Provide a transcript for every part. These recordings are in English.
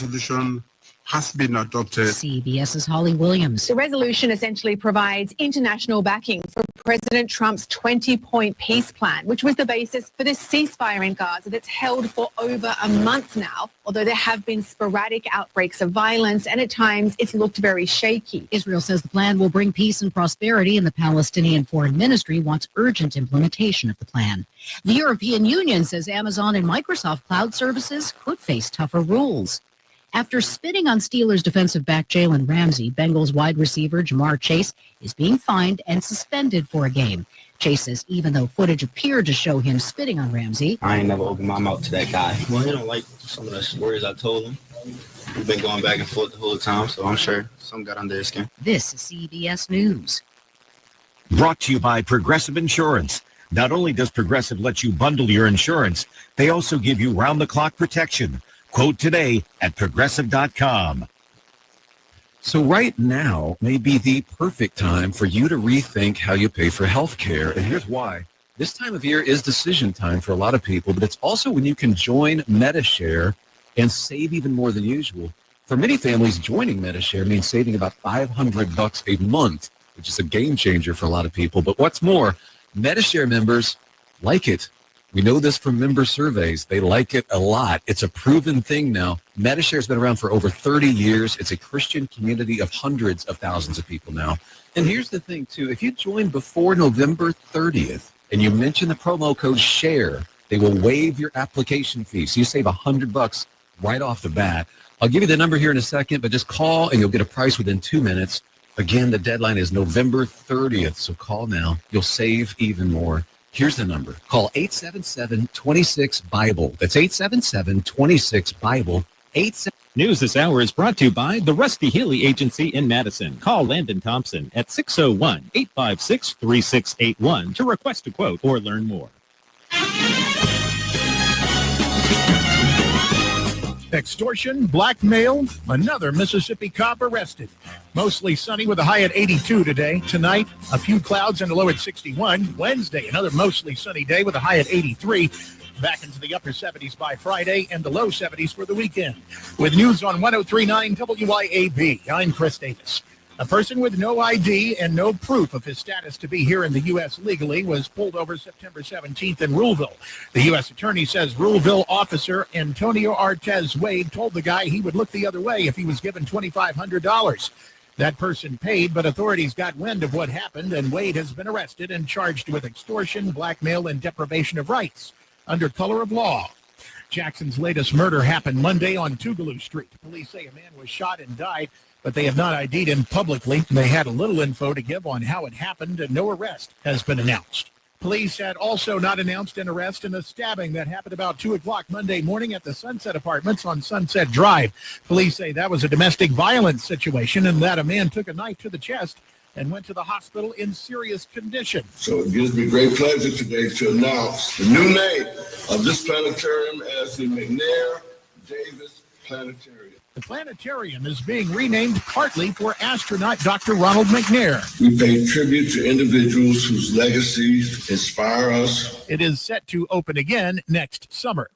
resolution has been adopted. CBS's Holly Williams. The resolution essentially provides international backing for President Trump's 20-point peace plan, which was the basis for this ceasefire in Gaza that's held for over a month now, although there have been sporadic outbreaks of violence and at times it's looked very shaky. Israel says the plan will bring peace and prosperity, and the Palestinian Foreign Ministry wants urgent implementation of the plan. The European Union says Amazon and Microsoft cloud services could face tougher rules. After spitting on Steelers defensive back Jalen Ramsey, Bengals wide receiver Ja'Marr Chase is being fined and suspended for a game. Chase says even though footage appeared to show him spitting on Ramsey, I ain't never opened my mouth to that guy. Well, he don't like some of the words I told him. We've been going back and forth the whole time, so I'm sure some got under his skin. This is CBS News. Brought to you by Progressive Insurance. Not only does Progressive let you bundle your insurance, they also give you round-the-clock protection. Quote today at Progressive.com. So right now may be the perfect time for you to rethink how you pay for health care. And here's why. This time of year is decision time for a lot of people, but it's also when you can join Medi-Share and save even more than usual. For many families, joining Medi-Share means saving about $500 a month, which is a game changer for a lot of people. But what's more, Medi-Share members like it. We know this from member surveys. They like it a lot. It's a proven thing now. Medi-Share's been around for over 30 years. It's a Christian community of hundreds of thousands of people now. And here's the thing, too. If you join before November 30th and you mention the promo code SHARE, they will waive your application fee. So you save $100 right off the bat. I'll give you the number here in a second, but just call and you'll get a price within 2 minutes. Again, the deadline is November 30th, so call now. You'll save even more. Here's the number. Call 877-26-BIBLE. That's 877-26-BIBLE. News this hour is brought to you by the Rusty Healy Agency in Madison. Call Landon Thompson at 601-856-3681 to request a quote or learn more. Extortion, blackmail, another Mississippi cop arrested. Mostly sunny with a high at 82 today. Tonight, a few clouds and a low at 61. Wednesday, another mostly sunny day with a high at 83. Back into the upper 70s by Friday and the low 70s for the weekend. With news on 103.9 WYAB, I'm Chris Davis. A person with no ID and no proof of his status to be here in the U.S. legally was pulled over September 17th in Ruleville. The U.S. attorney says Ruleville officer Antonio Artez Wade told the guy he would look the other way if he was given $2,500. That person paid, but authorities got wind of what happened, and Wade has been arrested and charged with extortion, blackmail, and deprivation of rights under color of law. Jackson's latest murder happened Monday on Tougaloo Street. Police say a man was shot and died, but they have not ID'd him publicly. They had a little info to give on how it happened, and no arrest has been announced. Police had also not announced an arrest in a stabbing that happened about 2 o'clock Monday morning at the Sunset Apartments on Sunset Drive. Police say that was a domestic violence situation and that a man took a knife to the chest and went to the hospital in serious condition. So it gives me great pleasure today to announce the new name of this planetarium as the McNair Davis Planetarium. The planetarium is being renamed partly for astronaut Dr. Ronald McNair. We pay tribute to individuals whose legacies inspire us. It is set to open again next summer.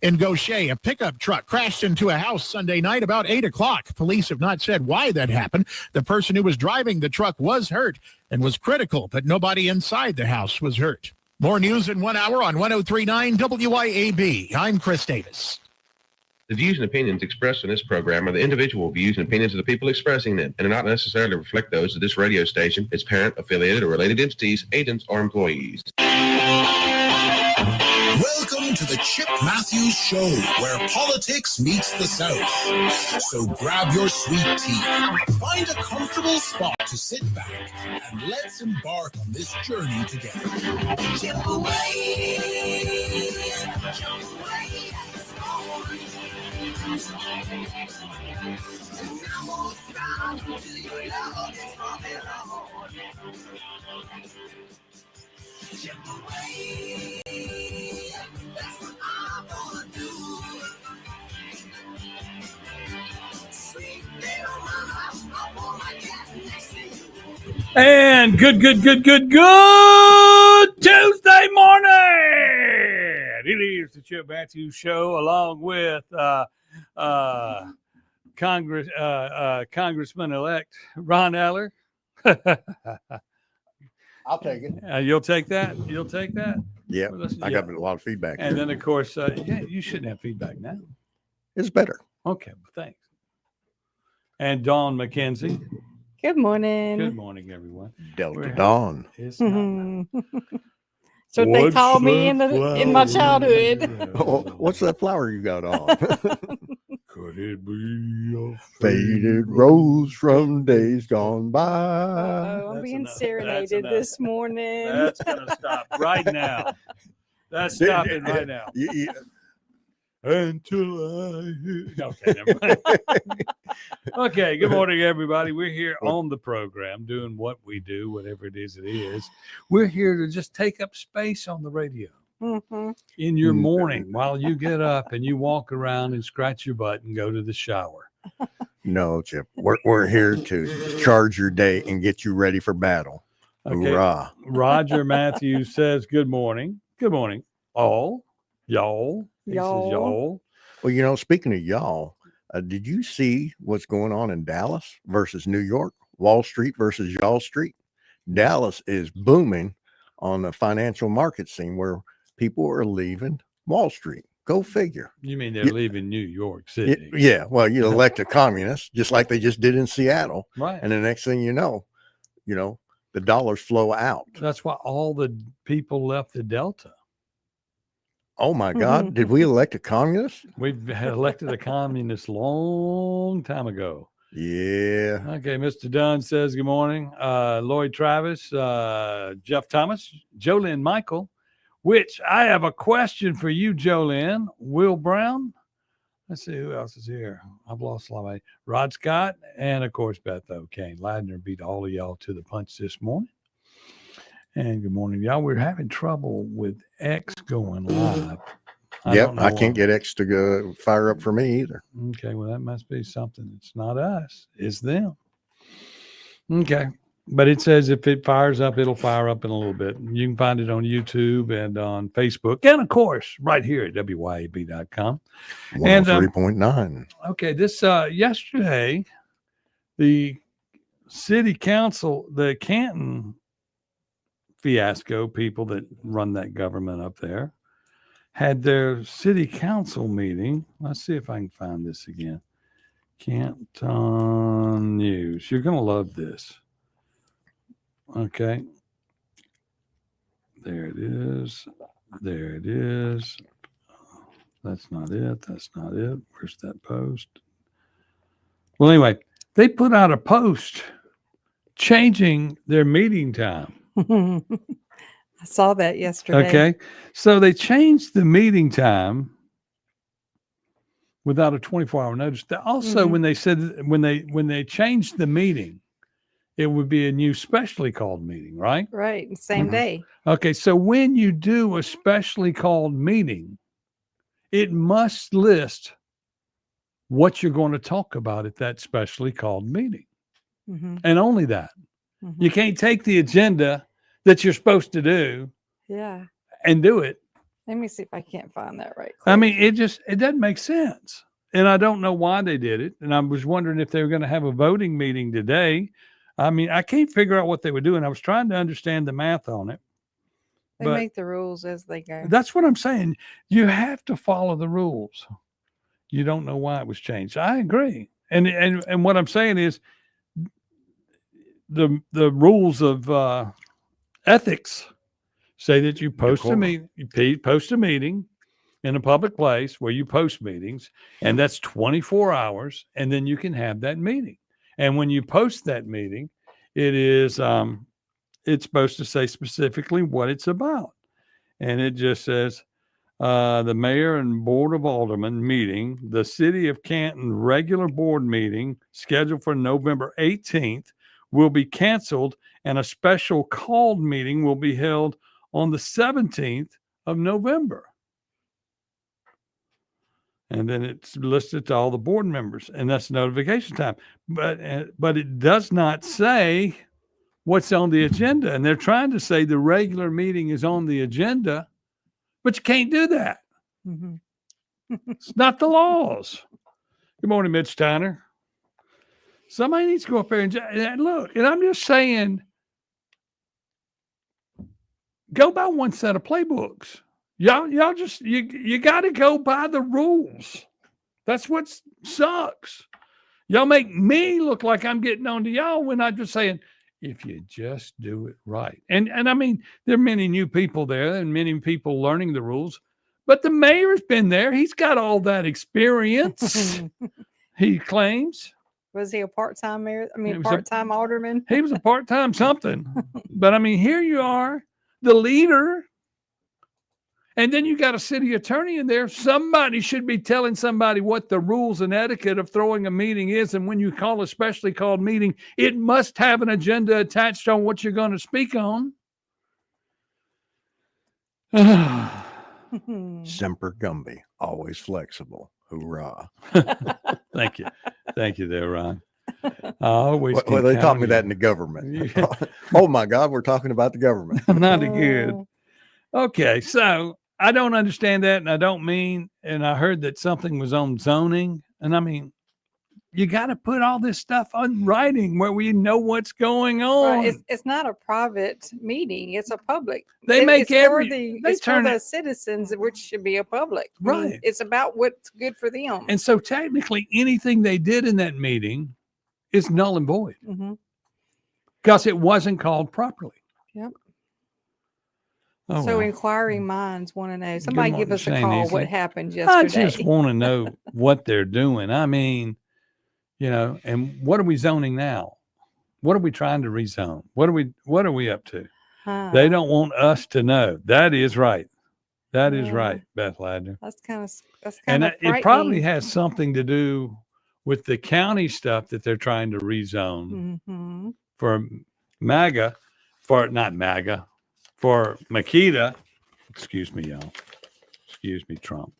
In Gaucher, a pickup truck crashed into a house Sunday night about 8 o'clock. Police have not said why that happened. The person who was driving the truck was hurt and was critical, but nobody inside the house was hurt. More news in 1 hour on 103.9 WYAB. I'm Chris Davis. The views and opinions expressed in this program are the individual views and opinions of the people expressing them and do not necessarily reflect those of this radio station, its parent, affiliated, or related entities, agents, or employees. Welcome to the Chip Matthews Show, where politics meets the South. So grab your sweet tea, find a comfortable spot to sit back, and let's embark on this journey together. Chip away, chip away. And good Tuesday morning. It is the Chip Matthews Show, along with Congressman-elect Ron Eller. I'll take it. You'll take that? You'll take that? Yeah, Well, I got a lot of feedback. And then, of course, you shouldn't have feedback now. It's better. Okay, well, thanks. And Dawn McKenzie. Good morning. Good morning, everyone. Delta Dawn. It's So they called me in my childhood. Oh, what's that flower you got on? Could it be a Faded rose from days gone by. Oh, I'm being serenaded this morning. That's going to stop right now. That's stopping right now. Until I hear. Okay, never mind. Okay, good morning, everybody. We're here on the program doing what we do, whatever it is. We're here to just take up space on the radio in your morning while you get up and you walk around and scratch your butt and go to the shower. No, Chip. We're here to charge your day and get you ready for battle. Okay. Hoorah. Roger Matthews says, good morning. Good morning, all. Y'all. He says y'all. Well, speaking of y'all, did you see what's going on in Dallas versus New York? Wall Street versus y'all street? Dallas is booming on the financial market scene where people are leaving Wall Street. Go figure. You mean they're leaving New York City? Yeah. Well, you elect a communist, just like they just did in Seattle. Right. And the next thing you know, the dollars flow out. That's why all the people left the Delta. Oh my God. Did we elect a communist? We've elected a communist long time ago. Yeah. Okay. Mr. Dunn says, good morning. Lloyd Travis, Jeff Thomas, Jolynn Michael, which I have a question for you, Jolynn. Will Brown. Let's see who else is here. I've lost a lot of Rod Scott and, of course, Beth O'Kane. Ladner beat all of y'all to the punch this morning. And good morning, y'all. We're having trouble with X going live. I can't get X to go fire up for me either. Okay, well, that must be something. It's not us. It's them. Okay. But it says if it fires up, it'll fire up in a little bit. You can find it on YouTube and on Facebook. And, of course, right here at WYAB.com. 103.9. Okay, this yesterday, the city council, the Canton fiasco people that run that government up there, had their city council meeting. Let's see if I can find this again. Canton News. You're going to love this. Okay. There it is. There it is. That's not it. That's not it. Where's that post? Well, anyway, they put out a post changing their meeting time. I saw that yesterday. Okay. So they changed the meeting time without a 24-hour notice. Also, when they changed the meeting, it would be a new specially called meeting, right? Right. Same day. Okay. So when you do a specially called meeting, it must list what you're going to talk about at that specially called meeting. And only that. You can't take the agenda that you're supposed to do and do it. Let me see if I can't find that right quick. I mean, it doesn't make sense. And I don't know why they did it. And I was wondering if they were going to have a voting meeting today. I mean, I can't figure out what they were doing. I was trying to understand the math on it. They make the rules as they go. That's what I'm saying. You have to follow the rules. You don't know why it was changed. I agree. And what I'm saying is the rules of ethics say that you post a meeting. You post a meeting in a public place where you post meetings, and that's 24 hours, and then you can have that meeting. And when you post that meeting, it is it's supposed to say specifically what it's about, and it just says the mayor and board of aldermen meeting, the city of Canton regular board meeting scheduled for November 18th will be canceled, and a special called meeting will be held on the 17th of November. And then it's listed to all the board members, and that's notification time. But it does not say what's on the agenda. And they're trying to say the regular meeting is on the agenda, but you can't do that. It's not the laws. Good morning, Mitch Steiner. Somebody needs to go up there and look. And I'm just saying, go by one set of playbooks. Y'all just you got to go by the rules. That's what sucks. Y'all make me look like I'm getting on to y'all when I'm just saying, if you just do it right. And I mean, there are many new people there and many people learning the rules, but the mayor's been there. He's got all that experience. He claims. Was he a part-time mayor? I mean, part-time alderman? He was a part-time something. But I mean, here you are, the leader. And then you got a city attorney in there. Somebody should be telling somebody what the rules and etiquette of throwing a meeting is. And when you call a specially called meeting, it must have an agenda attached on what you're going to speak on. Semper Gumby, always flexible. Hoorah. Thank you. Thank you there, Ron. Always. Well, they taught me that in the government. Oh my God, we're talking about the government. Not good. Okay, so I don't understand that, and I don't mean, and I heard that something was on zoning, and I mean, you got to put all this stuff on writing where we know what's going on. Right. It's not a private meeting; it's a public. They make for the citizens, which should be a public. Right. I mean, it's about what's good for them. And so, technically, anything they did in that meeting is null and void because it wasn't called properly. Yep. Oh, so well. inquiring minds want to know. Somebody morning, give us a Shane call. Easley. What happened yesterday? I just want to know what they're doing. I mean, you know, and what are we zoning now? What are we trying to rezone? What are we up to? They don't want us to know. That is right. That is right, Beth Ladner. That's kind of And it probably has something to do with the county stuff that they're trying to rezone for MAGA, for Makita. Excuse me, y'all. Excuse me, Trump.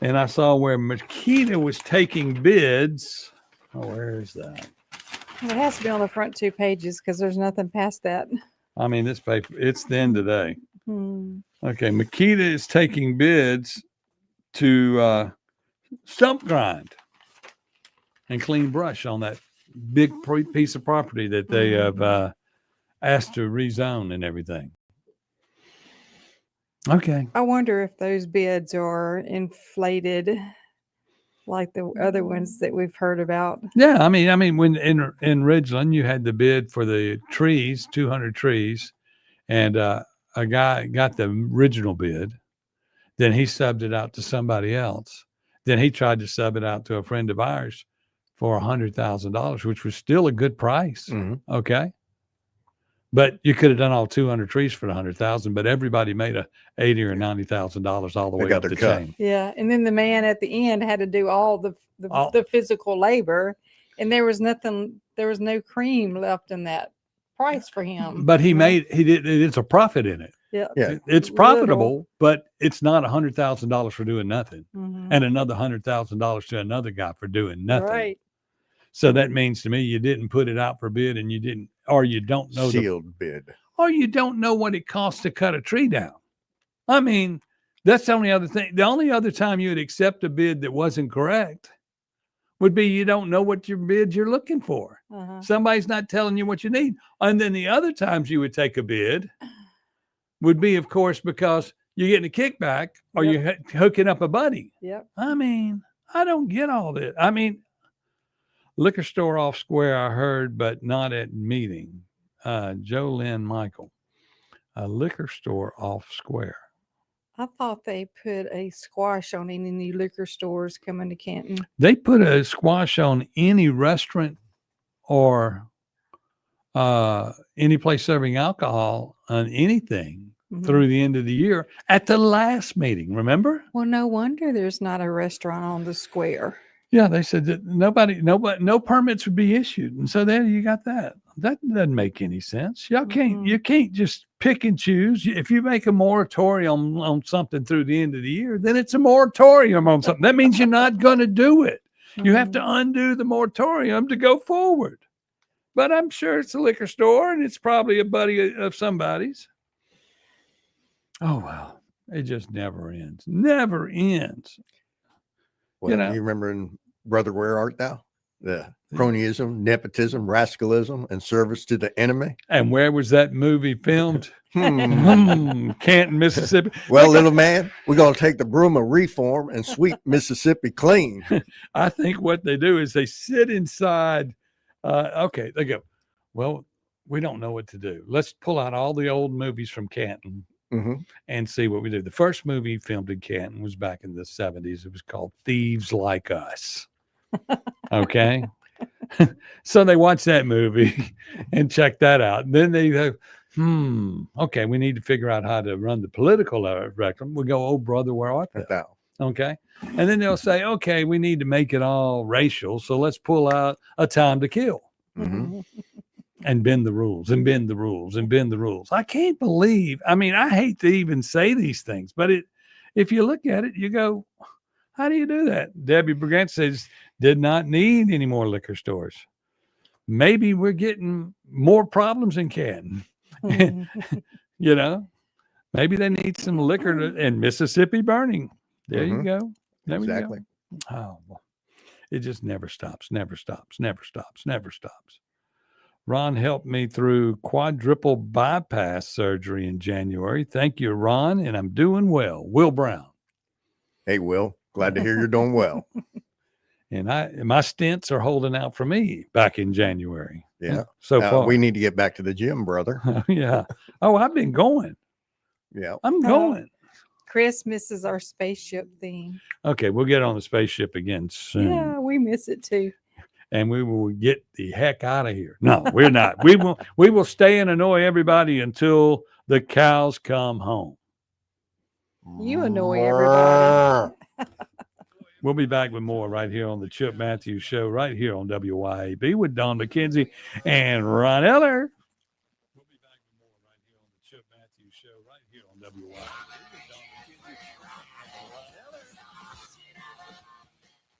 And I saw where Makita was taking bids. Oh, where is that? It has to be on the front 2 pages because there's nothing past that. I mean, this paper, it's thin today. Hmm. Okay, Makita is taking bids to stump grind and clean brush on that big piece of property that they have asked to rezone and everything. Okay. I wonder if those bids are inflated like the other ones that we've heard about. Yeah, I mean, when in Ridgeland you had the bid for the trees, 200 trees, and a guy got the original bid. Then he subbed it out to somebody else. Then he tried to sub it out to a friend of ours for $100,000, which was still a good price. Okay. But you could have done all 200 trees for $100,000, but everybody made a $80,000 or $90,000 all the way up the chain. Yeah, and then the man at the end had to do all the physical labor, and there was no cream left in that price for him. But it's a profit in it. Yeah, It's profitable, but it's not $100,000 for doing nothing, Mhm. and another $100,000 to another guy for doing nothing. Right. So that means to me you didn't put it out for bid, and you didn't, or you don't know Sealed bid. or you don't know what it costs to cut a tree down. I mean, that's the only other thing. The only other time you would accept a bid that wasn't correct would be you don't know what your bid you're looking for. Somebody's not telling you what you need. And then the other times you would take a bid would be, of course, because you're getting a kickback or you're hooking up a buddy. Yep. I mean, I don't get all this. I mean, liquor store off square, I heard, but not at meeting. Joe Lynn Michael, a liquor store off square. I thought they put a squash on any new liquor stores coming to Canton. They put a squash on any restaurant or any place serving alcohol on anything through the end of the year at the last meeting. Remember? Well, no wonder there's not a restaurant on the square. Yeah, they said that no permits would be issued, and so there you got that. That doesn't make any sense. You can't just pick and choose. If you make a moratorium on something through the end of the year, then it's a moratorium on something. That means you're not going to do it. You have to undo the moratorium to go forward. But I'm sure it's a liquor store, and it's probably a buddy of somebody's. Oh well, it just never ends. Never ends. Well, you remember in Brother, Where Art Thou? The cronyism, nepotism, rascalism, and service to the enemy. And where was that movie filmed? Canton, Mississippi. Well, little man, we're going to take the broom of reform and sweep Mississippi clean. I think what they do is they sit inside. Okay, they go, well, we don't know what to do. Let's pull out all the old movies from Canton and see what we do. The first movie filmed in Canton was back in the 70s. It was called Thieves Like Us. Okay. So they watch that movie and check that out. And then they go, okay, we need to figure out how to run the political record. We go, oh, brother, where art thou? Okay. And then they'll say, okay, we need to make it all racial. So let's pull out A Time to Kill and bend the rules and bend the rules and bend the rules. I can't believe, I mean, I hate to even say these things, but if you look at it, you go, how do you do that? Debbie Brigant says, did not need any more liquor stores. Maybe we're getting more problems in Canton. You know, maybe they need some liquor and Mississippi burning. There you go. There exactly. We go. Oh, well, it just never stops, never stops, never stops, never stops. Ron helped me through quadruple bypass surgery in January. Thank you, Ron, and I'm doing well. Will Brown. Hey, Will. Glad to hear you're doing well. And my stents are holding out for me back in January. Yeah. So far. We need to get back to the gym, brother. Yeah. Oh, I've been going. Yeah. I'm going. Chris misses our spaceship theme. Okay, we'll get on the spaceship again soon. Yeah, we miss it too. And we will get the heck out of here. No, we're not. We will stay and annoy everybody until the cows come home. You annoy everybody. We'll be back with more right here on the Chip Matthews Show, right here on WYAB with Don McKenzie and Ron Eller. We'll be back with more right here on the Chip Matthews Show, right here on WYAB with Don McKenzie and Ron Eller.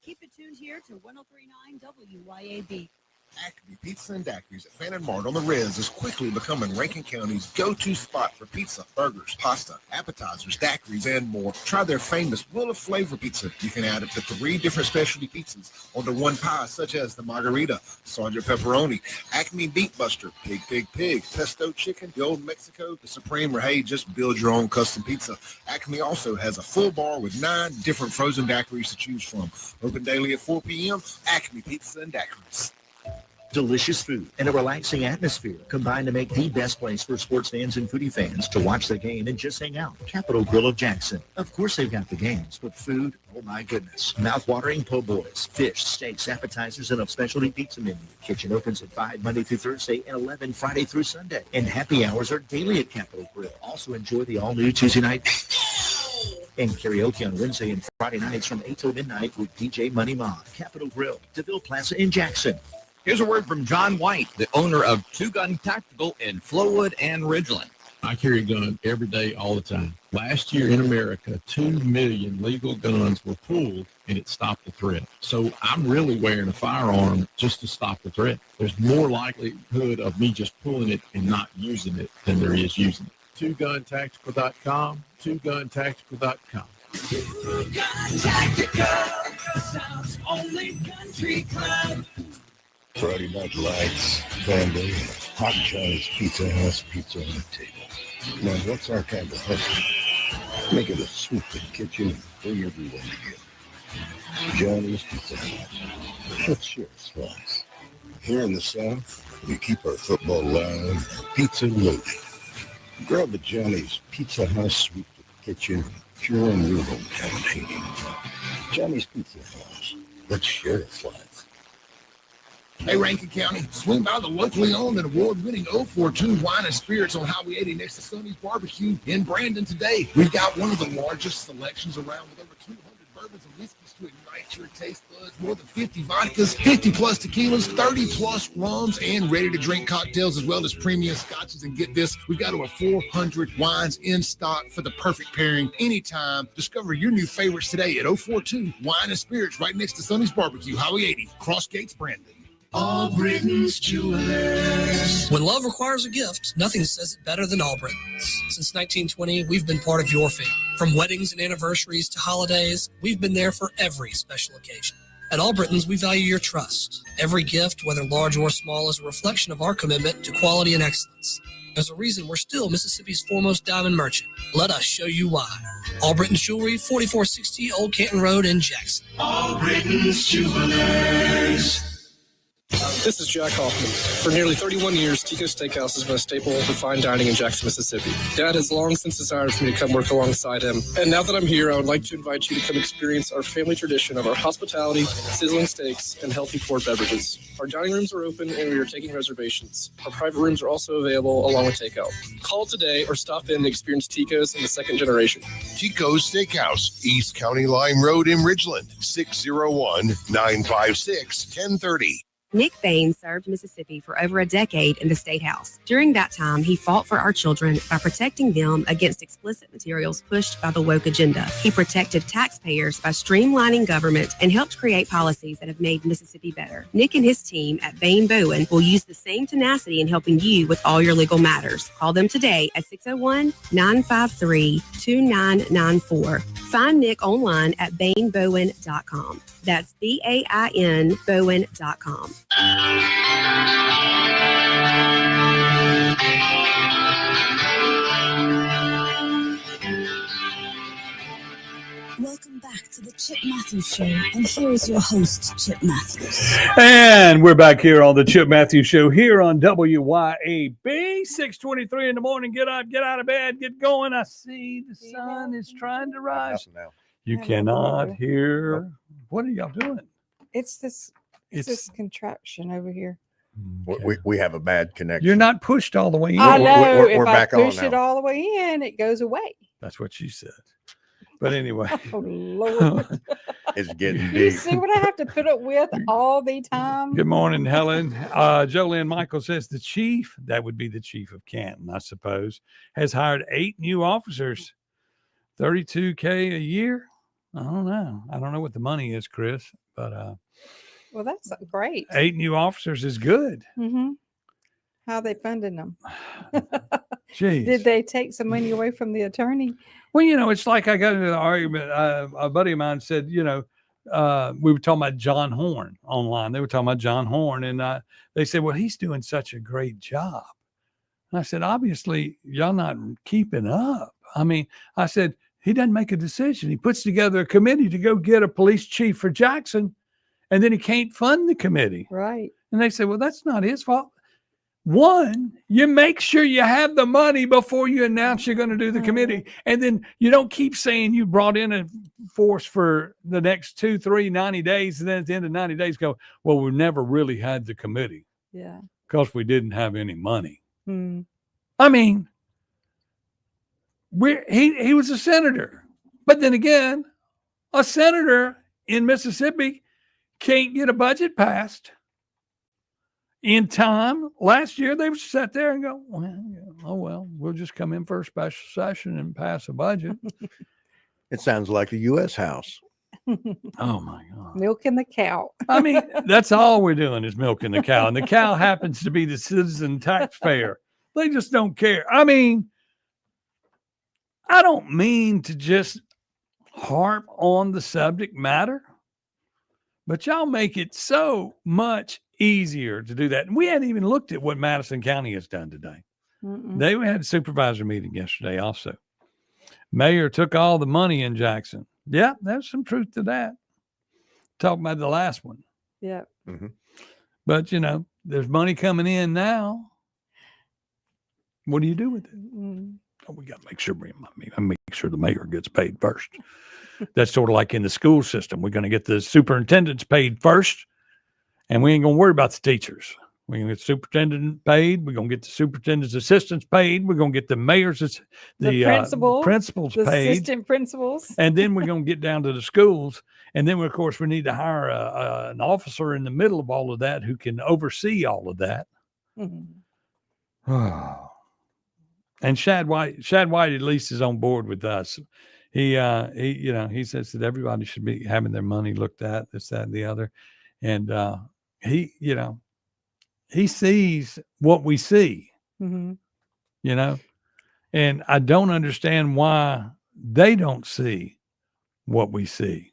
Keep it tuned here to 103.9 WYAB. Acme Pizza and Daiquiris at Fannin Mart on the Riz is quickly becoming Rankin County's go-to spot for pizza, burgers, pasta, appetizers, daiquiris, and more. Try their famous Wheel of Flavor pizza. You can add up to 3 different specialty pizzas onto one pie, such as the Margarita, Sergeant Pepperoni, Acme Beat Buster, Pig, Pesto Chicken, the Old Mexico, the Supreme, or hey, just build your own custom pizza. Acme also has a full bar with 9 different frozen daiquiris to choose from. Open daily at 4 p.m. Acme Pizza and Daiquiris. Delicious food and a relaxing atmosphere combine to make the best place for sports fans and foodie fans to watch the game and just hang out. Capitol Grill of Jackson. Of course they've got the games, but food, oh my goodness. Mouth-watering po' boys, fish, steaks, appetizers, and a specialty pizza menu. Kitchen opens at 5 Monday through Thursday and 11 Friday through Sunday. And happy hours are daily at Capitol Grill. Also enjoy the all-new Tuesday night and karaoke on Wednesday and Friday nights from 8 till midnight with DJ Money Ma. Capitol Grill, DeVille Plaza in Jackson. Here's a word from John White, the owner of Two Gun Tactical in Flowood and Ridgeland. I carry a gun every day, all the time. Last year in America, 2 million legal guns were pulled, and it stopped the threat. So I'm really wearing a firearm just to stop the threat. There's more likelihood of me just pulling it and not using it than there is using it. TwoGunTactical.com, TwoGunTactical.com. Two Gun Tactical, the South's only country club. Friday Night Lights, family, Hot Johnny's Pizza House pizza on the table. Now, what's our kind of hustle? Make it a swooping kitchen and bring everyone together. Johnny's Pizza House. Let's share a slice. Here in the South, we keep our football alive, pizza loaded. Grab a Johnny's Pizza House sweep to the kitchen, pure and real hometown. Johnny's Pizza House. Let's share a slice. Hey, Rankin County, swing by the locally owned and award-winning 042 Wine and Spirits on Highway 80 next to Sonny's Barbecue in Brandon today. We've got one of the largest selections around with over 200 bourbons and whiskeys to ignite your taste buds, more than 50 vodkas, 50-plus tequilas, 30-plus rums, and ready-to-drink cocktails, as well as premium scotches. And get this, we've got over 400 wines in stock for the perfect pairing anytime. Discover your new favorites today at 042 Wine and Spirits right next to Sonny's Barbecue, Highway 80, Cross Gates, Brandon. Albritton's Jewelers. When love requires a gift, nothing says it better than Albritton's. Since 1920, we've been part of your family. From weddings and anniversaries to holidays, we've been there for every special occasion. At Albritton's, we value your trust. Every gift, whether large or small, is a reflection of our commitment to quality and excellence. There's a reason we're still Mississippi's foremost diamond merchant. Let us show you why. Albritton's Jewelry, 4460 Old Canton Road in Jackson. Albritton's Jewelers. This is Jack Hoffman. For nearly 31 years, Tico's Steakhouse has been a staple of fine dining in Jackson, Mississippi. Dad has long since desired for me to come work alongside him. And now that I'm here, I would like to invite you to come experience our family tradition of our hospitality, sizzling steaks, and healthy poured beverages. Our dining rooms are open and we are taking reservations. Our private rooms are also available along with takeout. Call today or stop in and experience Tico's in the second generation. Tico's Steakhouse, East County Line Road in Ridgeland, 601-956-1030. Nick Bain served Mississippi for over a decade in the State House. During that time, he fought for our children by protecting them against explicit materials pushed by the woke agenda. He protected taxpayers by streamlining government and helped create policies that have made Mississippi better. Nick and his team at Bain Bowen will use the same tenacity in helping you with all your legal matters. Call them today at 601-953-2994. Find Nick online at bainbowen.com. That's BAIN Bowen.com. Welcome back to the Chip Matthews Show, and here is your host, Chip Matthews. And we're back here on the Chip Matthews Show here on WYAB, 6:23 in the morning. Get up, get out of bed, get going. I see the sun is trying to rise. You cannot hear. What are y'all doing? It's this contraption over here. We have a bad connection. You're not pushed all the way in. I know. We're if back I on push now. it all the way in, it goes away. That's what she said. But anyway. Oh, Lord. It's getting You deep. see what I have to put up with all the time? Good morning, Helen. Jolynn Michael says the chief, that would be the chief of Canton, I suppose, has hired 8 new officers, $32K a year. I don't know. I don't know what the money is, Chris, but Well, that's great. 8 new officers is good. Mm-hmm. How are they funding them? Jeez. Did they take some money away from the attorney? Well, it's like I got into the argument. A buddy of mine said, we were talking about John Horn online. They were talking about John Horn, and they said, well, he's doing such a great job. And I said, obviously, y'all not keeping up. I mean, I said, he doesn't make a decision. He puts together a committee to go get a police chief for Jackson, and then he can't fund the committee. Right. And they said, well, that's not his fault. One, you make sure you have the money before you announce you're going to do the committee. And then you don't keep saying you brought in a force for the next 2, 3, 90 days. And then at the end of 90 days go, well, we never really had the committee. Yeah. Because we didn't have any money. Hmm. I mean, he was a senator. But then again, a senator in Mississippi can't get a budget passed in time. Last year, they would sit there and go, well, we'll just come in for a special session and pass a budget. It sounds like the U.S. House. Oh, my God. Milking the cow. I mean, that's all we're doing is milking the cow. And the cow happens to be the citizen taxpayer. They just don't care. I mean, I don't mean to just harp on the subject matter, but y'all make it so much easier to do that. And we hadn't even looked at what Madison County has done today. Mm-mm. They had a supervisor meeting yesterday also. Mayor took all the money in Jackson. Yeah, there's some truth to that. Talking about the last one. Yeah. Mm-hmm. But, there's money coming in now. What do you do with it? Mm-hmm. Oh, we got to make sure the mayor gets paid first. That's sort of like in the school system. We're going to get the superintendents paid first, and we ain't going to worry about the teachers. We're going to get the superintendent paid. We're going to get the superintendent's assistants paid. We're going to get the mayor's, the principals the paid. assistant principals. And then we're going to get down to the schools. And then, of course, we need to hire an officer in the middle of all of that who can oversee all of that. Mm-hmm. And Shad White at least is on board with us. He says that everybody should be having their money looked at, this, that, and the other. And he sees what we see, Mm-hmm. and I don't understand why they don't see what we see.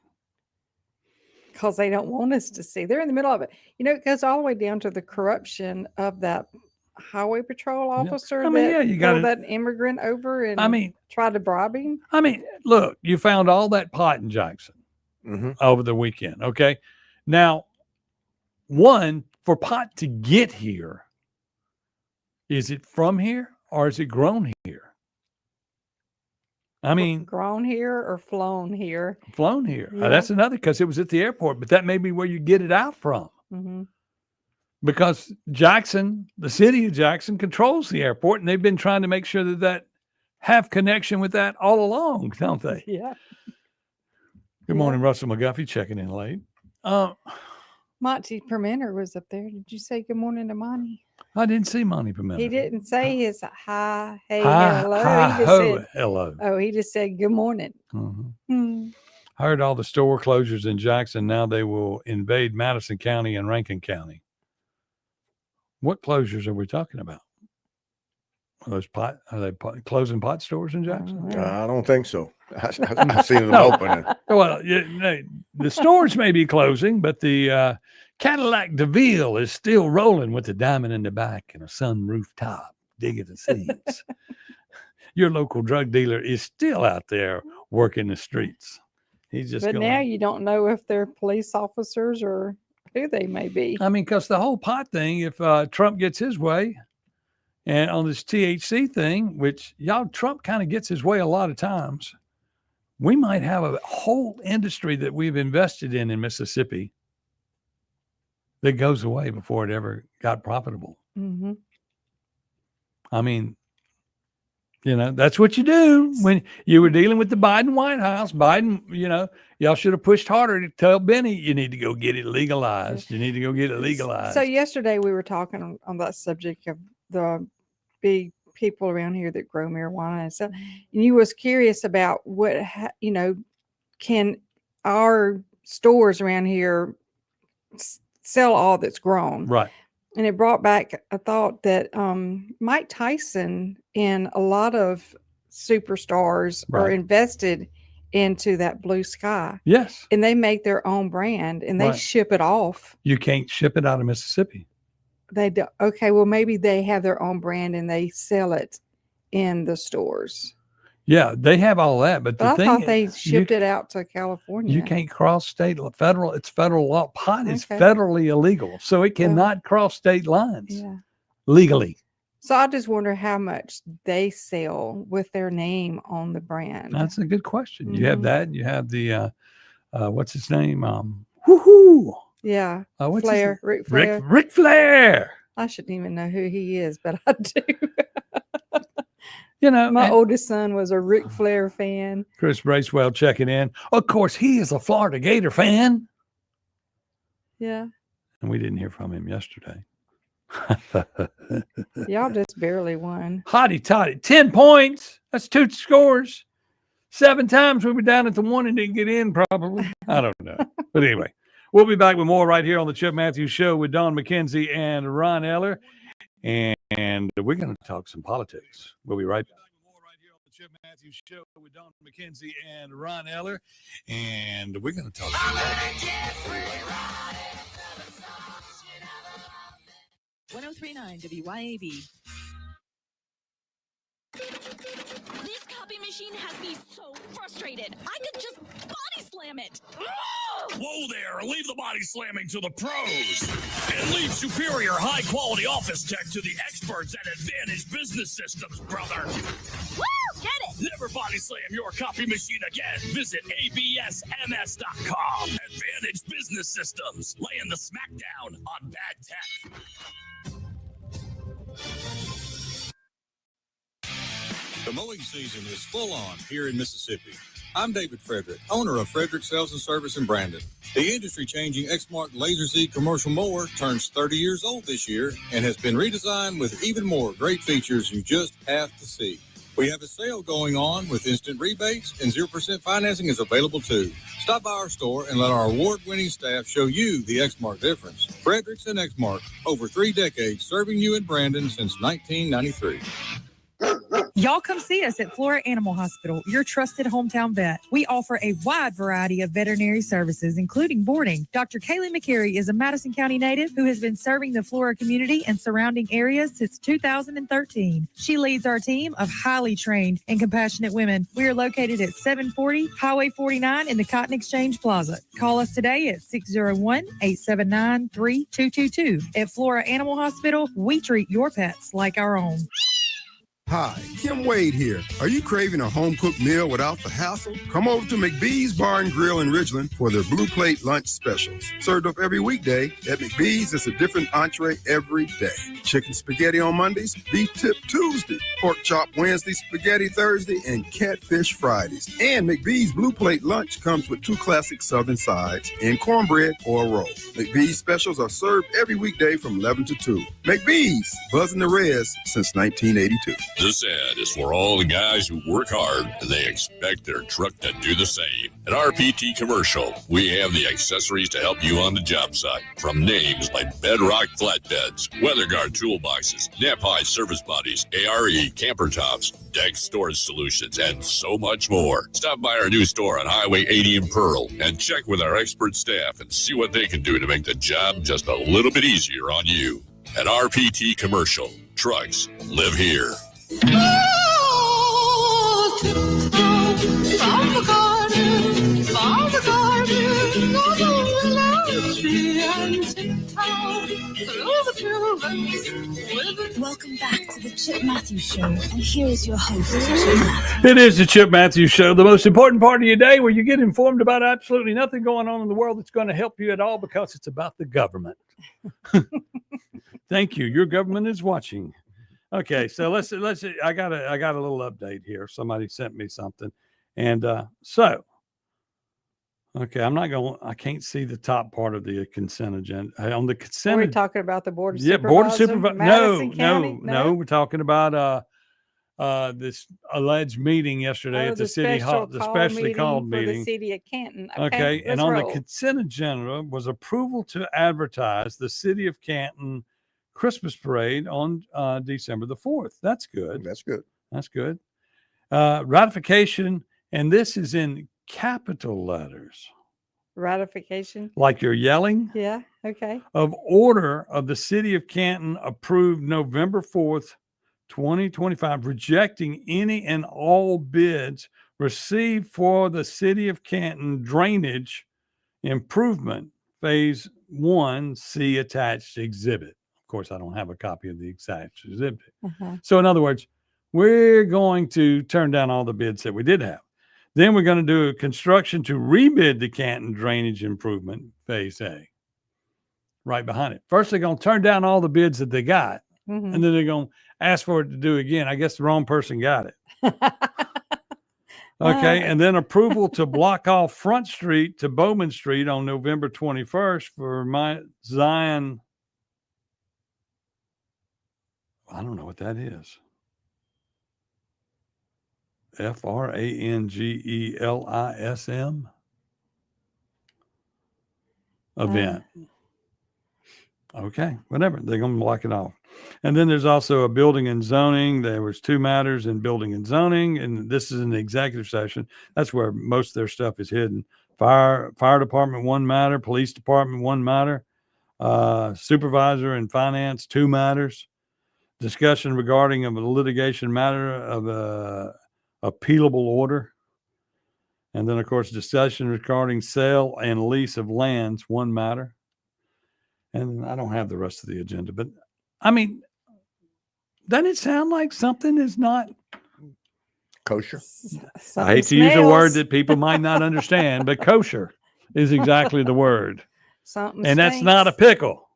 Because they don't want us to see. They're in the middle of it. It goes all the way down to the corruption of that highway patrol officer you got that immigrant over and tried to bribe him. Look, you found all that pot in Jackson over the weekend. Okay. Now, one, for pot to get here, is it from here or is it grown here? Grown here or flown here? Flown here. Yeah. That's another, because it was at the airport, but that may be where you get it out from. Mm-hmm. Because Jackson, the city of Jackson, controls the airport, and they've been trying to make sure that have connection with that all along, don't they? Yeah. Good morning, Russell McGuffey, checking in late. Monty Permenter was up there. Did you say good morning to Monty? I didn't see Monty Permenter. He didn't say his hi, hey, Hi, hello. hi, He just ho, said hello. Oh, he just said good morning. I heard all the store closures in Jackson. Now they will invade Madison County and Rankin County. What closures are we talking about? Are they closing pot stores in Jackson? I don't think so. I've seen them opening. Well, the stores may be closing, but the Cadillac DeVille is still rolling with the diamond in the back and a sunroof top, digging the seats. Your local drug dealer is still out there working the streets. He's just. But now you don't know if they're police officers or who they may be. Because the whole pot thing, if Trump gets his way, and on this THC thing, which Trump kind of gets his way a lot of times, we might have a whole industry that we've invested in Mississippi that goes away before it ever got profitable. Mm-hmm. That's what you do when you were dealing with the Biden White House. Biden, y'all should have pushed harder to tell Benny, you need to go get it legalized. You need to go get it legalized. So yesterday we were talking on that subject of the big people around here that grow marijuana and stuff. And you was curious about what, can our stores around here sell all that's grown? Right. And it brought back a thought that Mike Tyson and a lot of superstars are invested into that Blue Sky. Yes. And they make their own brand and they ship it off. You can't ship it out of Mississippi. They do. Okay, well, maybe they have their own brand and they sell it in the stores. Yeah, they have all that, but the I thing thought they shipped it out to California. You can't cross state federal. It's federal law. Pot is federally illegal, so it cannot cross state lines legally. So I just wonder how much they sell with their name on the brand. That's a good question. You have that. You have the what's his name? Woohoo! Yeah, what's Flair, Ric Flair. Ric Flair. I shouldn't even know who he is, but I do. My oldest son was a Ric Flair fan. Chris Bracewell checking in. Of course, he is a Florida Gator fan. Yeah. And we didn't hear from him yesterday. Y'all just barely won. Hotty toddy. 10 points. That's 2 scores. 7 times we were down at the 1 and didn't get in, probably. I don't know. But anyway, we'll be back with more right here on the Chip Matthews Show with Don McKenzie and Ron Eller. And we're going to talk some politics. We'll be right back. More right here on the Chip Matthews Show with Don McKenzie and Ron Eller. And we're going to talk some politics. 1039 WYAB. This copy machine has me so frustrated. I could just body slam it. Whoa there, leave the body slamming to the pros and leave superior high-quality office tech to the experts at Advantage Business Systems, brother. Woo! Get it! Never body slam your copy machine again. Visit absms.com. Advantage Business Systems, laying the smackdown on bad tech. The mowing season is full on here in Mississippi. I'm David Frederick, owner of Frederick Sales and Service in Brandon. The industry-changing Exmark Laser Z commercial mower turns 30 years old this year and has been redesigned with even more great features you just have to see. We have a sale going on with instant rebates, and 0% financing is available too. Stop by our store and let our award-winning staff show you the Exmark difference. Fredericks and Exmark, over 3 decades serving you in Brandon since 1993. Y'all come see us at Flora Animal Hospital, your trusted hometown vet. We offer a wide variety of veterinary services, including boarding. Dr. Kaylee McCary is a Madison County native who has been serving the Flora community and surrounding areas since 2013. She leads our team of highly trained and compassionate women. We are located at 740 Highway 49 in the Cotton Exchange Plaza. Call us today at 601-879-3222. At Flora Animal Hospital, we treat your pets like our own. Hi, Kim Wade here. Are you craving a home-cooked meal without the hassle? Come over to McBee's Bar and Grill in Ridgeland for their Blue Plate lunch specials. Served up every weekday, at McBee's it's a different entree every day. Chicken spaghetti on Mondays, beef tip Tuesday, pork chop Wednesday, spaghetti Thursday, and catfish Fridays. And McBee's Blue Plate lunch comes with 2 classic southern sides and cornbread or a roll. McBee's specials are served every weekday from 11 to 2. McBee's, buzzing the res since 1982. This ad is for all the guys who work hard and they expect their truck to do the same. At RPT Commercial, we have the accessories to help you on the job site. From names like Bedrock Flatbeds, WeatherGuard Toolboxes, Nap-High Service Bodies, ARE Camper Tops, Deck Storage Solutions, and so much more. Stop by our new store on Highway 80 in Pearl and check with our expert staff and see what they can do to make the job just a little bit easier on you. At RPT Commercial, trucks live here. Welcome back to the Chip Matthews Show, and here is your host, Chip Matthews. It is the Chip Matthews Show, the most important part of your day where you get informed about absolutely nothing going on in the world that's going to help you at all because it's about the government. Thank you. Your government is watching. Okay, so let's. I got a little update here. Somebody sent me something, and okay, I can't see the top part of the consent agenda. On the consent, We're talking about the board of Board of Supervisors. Supervisors. No, we're talking about this alleged meeting yesterday at the city hall, the specially called meeting for the city of Canton. Okay, and on the consent agenda was approval to advertise the city of Canton Christmas parade on December the 4th. That's good. That's good. That's good. Ratification, and this is in capital letters. Ratification. Like you're yelling? Yeah. Okay. Of order of the city of Canton approved November 4th, 2025, rejecting any and all bids received for the city of Canton drainage improvement phase 1, see attached exhibit. Of course, I don't have a copy of the exact exhibit. So in other words, we're going to turn down all the bids that we did have. Then we're going to do a construction to rebid the Canton drainage improvement phase A. Right behind it. First, they're going to turn down all the bids that they got. And then they're going to ask for it to do again. I guess the wrong person got it. Okay. And then approval to block off Front Street to Bowman Street on November 21st for Zion. I don't know what that is. FRANGELISM event. Okay, whatever. They're going to block it off. And then there's also a building and zoning. There was 2 matters in building and zoning, and this is an executive session. That's where most of their stuff is hidden. Fire department, 1 matter. Police department, 1 matter. Supervisor and finance, 2 matters. Discussion regarding a litigation matter of a appealable order. And then, of course, discussion regarding sale and lease of lands, 1 matter. And I don't have the rest of the agenda, but I mean, doesn't it sound like something is not kosher? I hate to use a word that people might not understand, but kosher is exactly the word. And that's not a pickle.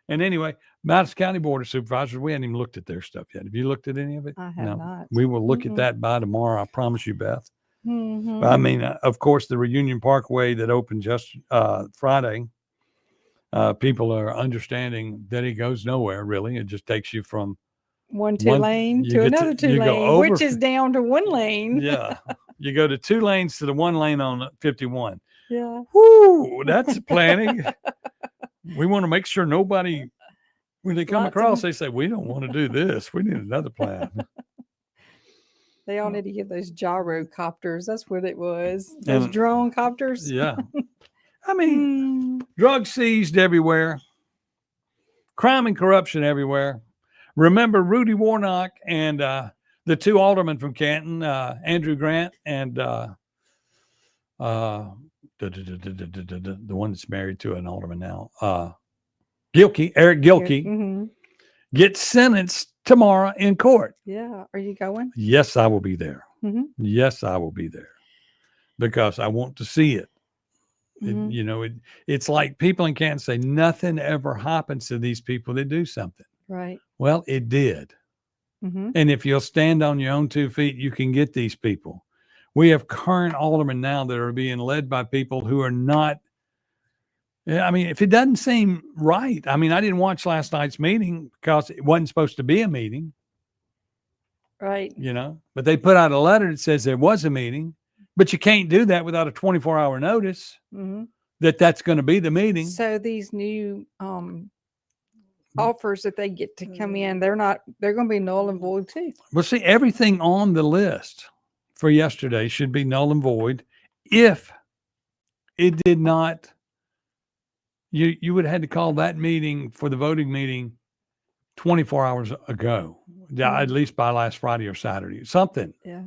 And anyway, Madison County Board of Supervisors, we hadn't even looked at their stuff yet. Have you looked at any of it? I have not. We will look at that by tomorrow. I promise you, Beth. I mean, of course, the Reunion Parkway that opened just Friday, people are understanding that it goes nowhere, really. It just takes you from one two lane you to get another two you go lane, over which is down to one lane. yeah. You go to 2 lanes to the 1 lane on 51. Yeah. Whoo, that's planning. We want to make sure nobody, when they come Lots across, of- they say, we don't want to do this. We need another plan. They all need to get those gyrocopters. That's what it was. Those And- drone copters. Yeah. I mean, drugs seized everywhere, crime and corruption everywhere. Remember Rudy Warnock and the 2 aldermen from Canton, Andrew Grant and the one that's married to an alderman now, Eric Gilkey, Mm-hmm. get sentenced tomorrow in court. Yeah. Are you going? Yes, I will be there. Mhm. Yes, I will be there because I want to see it. Mhm. It's like people in Canton say nothing ever happens to these people that do something. Right. Well, it did. Mm-hmm. And if you'll stand on your own 2 feet, you can get these people. We have current aldermen now that are being led by people who are not. I mean, if it doesn't seem right, I mean, I didn't watch last night's meeting because it wasn't supposed to be a meeting, Right. but they put out a letter that says there was a meeting, but you can't do that without a 24-hour notice Mm-hmm. that that's going to be the meeting. So these new offers that they get to come in, they're going to be null and void too. Well, see, everything on the list for yesterday should be null and void if it did not. You would have had to call that meeting for the voting meeting 24 hours ago, at least by last Friday or Saturday, something. Yeah.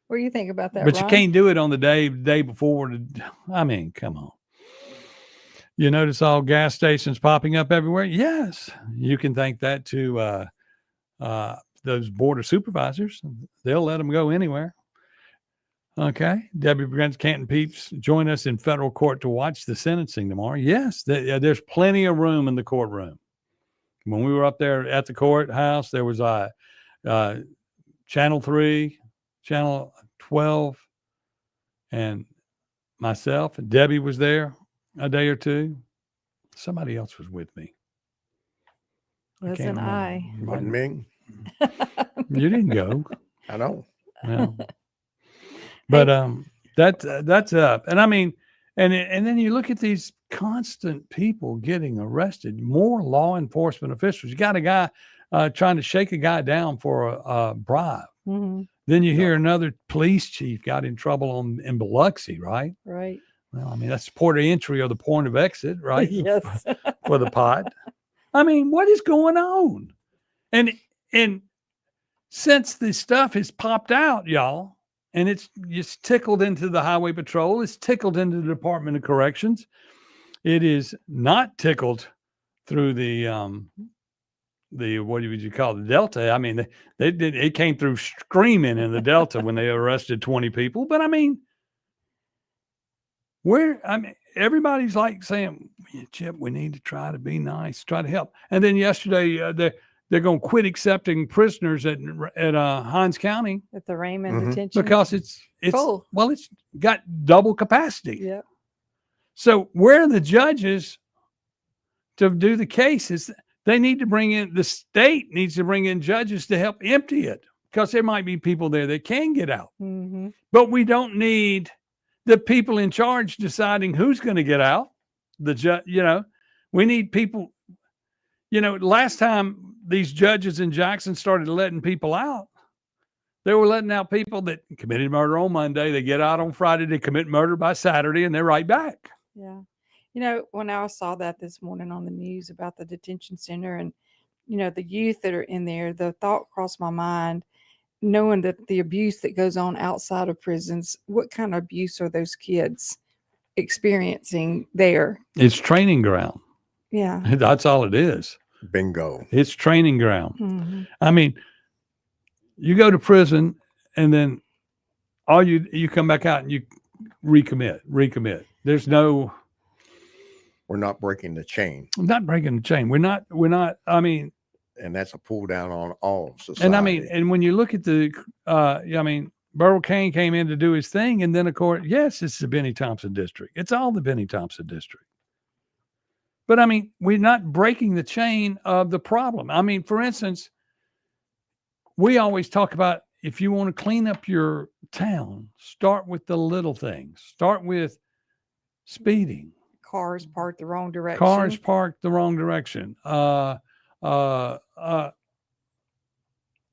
What do you think about that? But you Ron? can't do it on the day before. I mean, come on. You notice all gas stations popping up everywhere? Yes. You can thank that to those board of supervisors. They'll let them go anywhere. Okay. Debbie Brent's Canton Peeps join us in federal court to watch the sentencing tomorrow. Yes. There's plenty of room in the courtroom. When we were up there at the courthouse, there was Channel 3, Channel 12, and myself. And Debbie was there a day or two. Somebody else was with me. Wasn't I? Wasn't me. You didn't go. I know. Yeah. But that's up. And I mean, and then you look at these constant people getting arrested, more law enforcement officials. You got a guy trying to shake a guy down for a bribe. Mm-hmm. Then you hear another police chief got in trouble in Biloxi, right? Right. Well, I mean, that's the port of entry or the point of exit, right? Yes. For the pot. I mean, what is going on? And since this stuff has popped out, y'all, and it's tickled into the Highway Patrol, it's tickled into the Department of Corrections. It is not tickled through the what would you call it, the Delta? I mean, it came through screaming in the Delta when they arrested 20 people. But I mean, everybody's like saying, Chip, we need to try to be nice, try to help. And then yesterday, they're going to quit accepting prisoners at Hines County At the Raymond detention. because it's full. Well, it's got double capacity. Yep. So where are the judges to do the cases? They need to the state needs to bring in judges to help empty it because there might be people there that can get out. Mm-hmm. But we don't need the people in charge deciding who's going to get out. We need people. Last time these judges in Jackson started letting people out, they were letting out people that committed murder on Monday. They get out on Friday, they commit murder by Saturday, and they're right back. Yeah. When I saw that this morning on the news about the detention center and, the youth that are in there, the thought crossed my mind, knowing that the abuse that goes on outside of prisons, what kind of abuse are those kids experiencing there? It's training ground. Yeah. That's all it is. Bingo. It's training ground. Mm-hmm. I mean, you go to prison and then you come back out and you recommit. There's no. We're not breaking the chain. I'm not breaking the chain. We're not. I mean, and that's a pull down on all society. And I mean, and when you look at Burl Cain came in to do his thing, and then of course, yes, it's the Benny Thompson district. It's all the Benny Thompson district. But I mean, we're not breaking the chain of the problem. I mean, for instance, we always talk about if you want to clean up your town, start with the little things. Start with speeding. Cars parked the wrong direction. Cars parked the wrong direction.